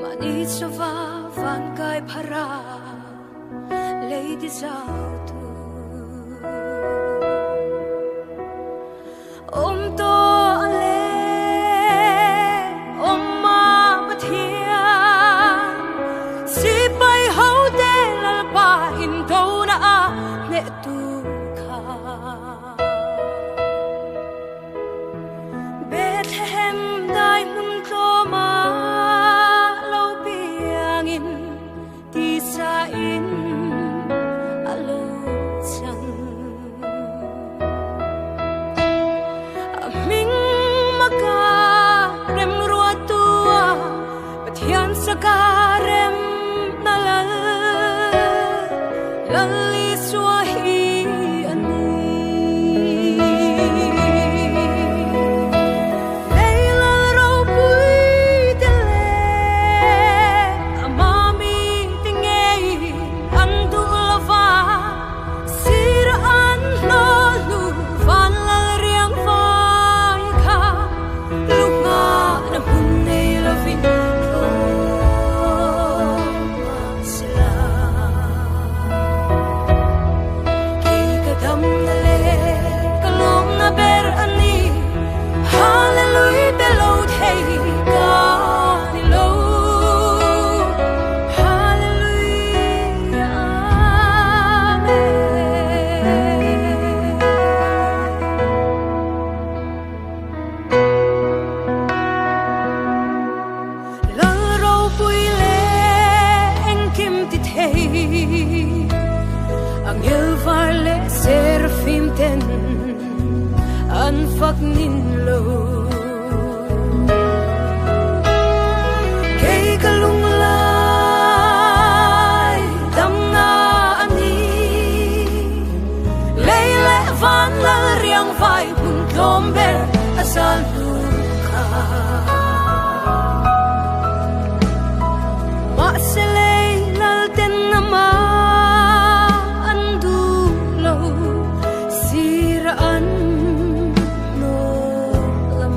mani chova van kai phara lady zau tu om to ale om ma mathia si pai hau de lal pa in do na a ne tu kha Bethlehem dai mun to ma lo piangin ti sa in alo chang aming maka rem rua tua pathian sakarem nalal lali swahi Seraphim ten an phak nin lo kay kalung lai dam na ani leile van la riang vai bun klomber asal luka ma selei lal ten nama siraan no lam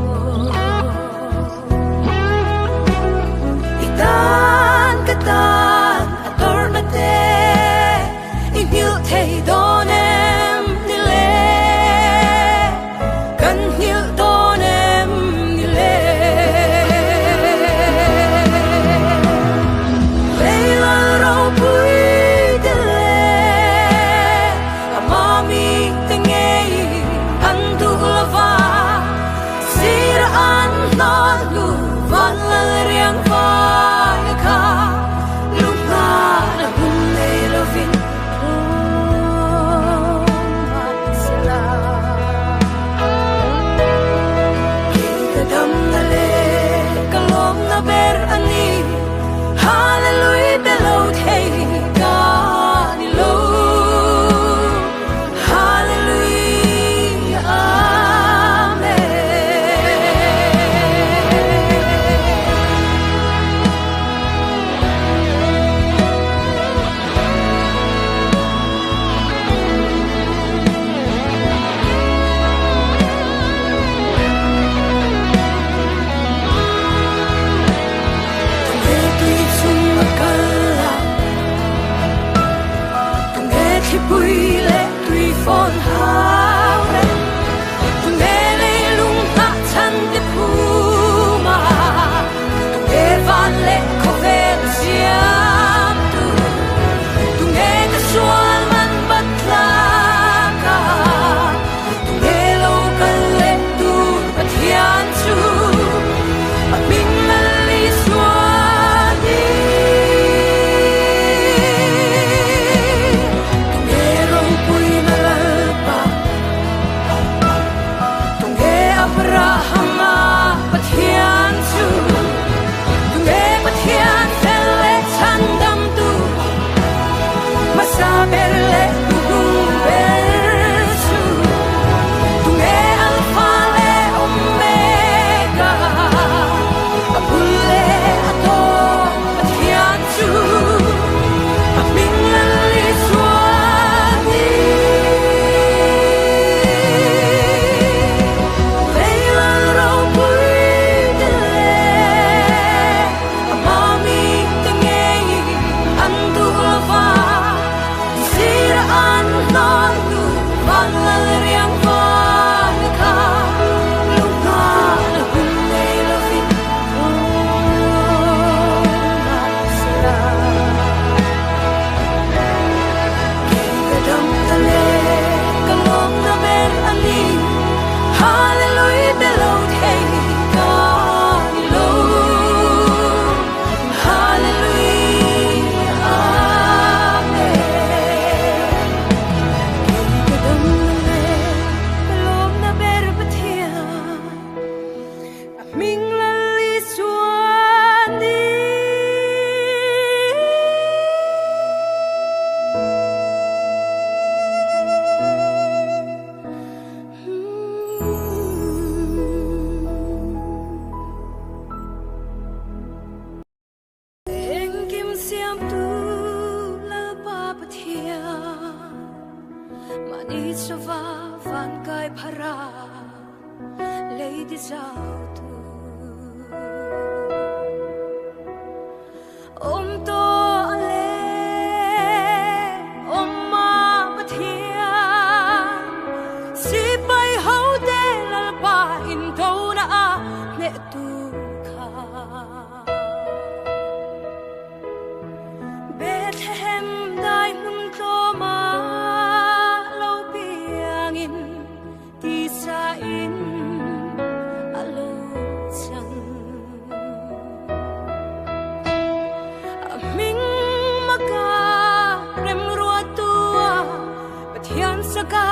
sova van kai phara lady sao tu om to ale om ma pathia si pai ho de lal pa in do na a ne tu kha Bethlehem dai mun to ma lo piang in ti sa in alo chang aming maka rem rua tua pathian saka